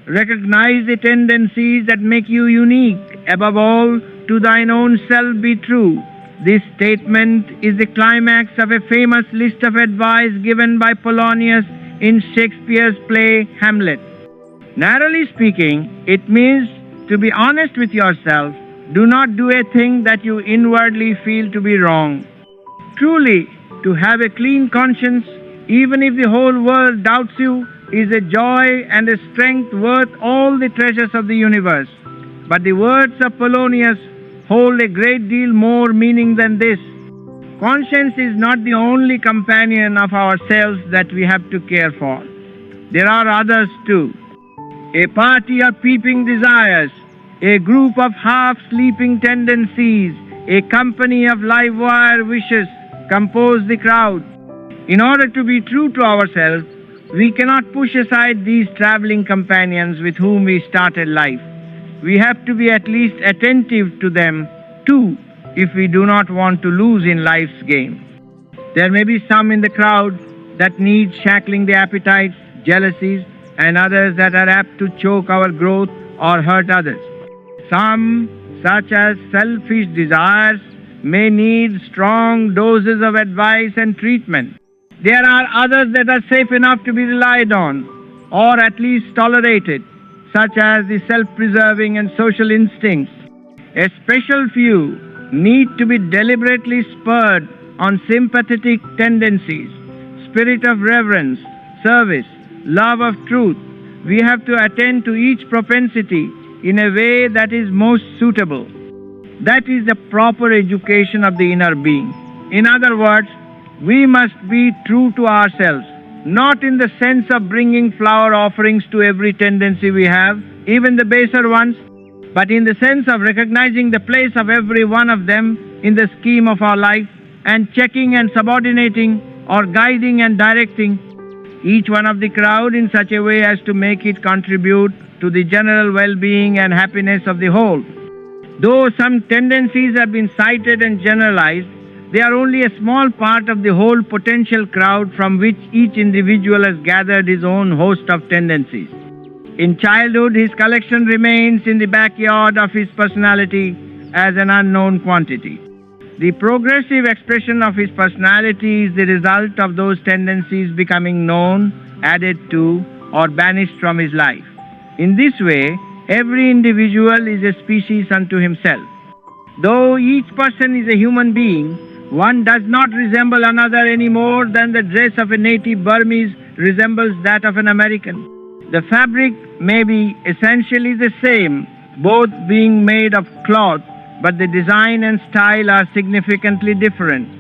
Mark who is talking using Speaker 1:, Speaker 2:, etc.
Speaker 1: Recognize the tendencies that make you unique. Above all, to thine own self be true. This statement is the climax of a famous list of advice given by Polonius in Shakespeare's play Hamlet. Narrowly speaking, it means to be honest with yourself. Do not do a thing that you inwardly feel to be wrong. Truly, to have a clean conscience, even if the whole world doubts you, is a joy and a strength worth all the treasures of the universe. But the words of Polonius hold a great deal more meaning than this. Conscience is not the only companion of ourselves that we have to care for. There are others too. A party of peeping desires, a group of half-sleeping tendencies, a company of live-wire wishes compose the crowd. In order to be true to ourselves, we cannot push aside these traveling companions with whom we started life. We have to be at least attentive to them too if we do not want to lose in life's game. There may be some in the crowd that need shackling the appetites, jealousies, and others that are apt to choke our growth or hurt others. Some, such as selfish desires, may need strong doses of advice and treatment. There are others that are safe enough to be relied on, or at least tolerated, such as the self-preserving and social instincts. A special few need to be deliberately spurred on sympathetic tendencies, spirit of reverence, service, love of truth. We have to attend to each propensity in a way that is most suitable. That is the proper education of the inner being. In other words, we must be true to ourselves, not in the sense of bringing flower offerings to every tendency we have, even the baser ones, but in the sense of recognizing the place of every one of them in the scheme of our life and checking and subordinating or guiding and directing each one of the crowd in such a way as to make it contribute to the general well-being and happiness of the whole. Though some tendencies have been cited and generalized, they are only a small part of the whole potential crowd from which each individual has gathered his own host of tendencies. In childhood, his collection remains in the backyard of his personality as an unknown quantity. The progressive expression of his personality is the result of those tendencies becoming known, added to, or banished from his life. In this way, every individual is a species unto himself. Though each person is a human being, one does not resemble another any more than the dress of a native Burmese resembles that of an American. The fabric may be essentially the same, both being made of cloth, but the design and style are significantly different.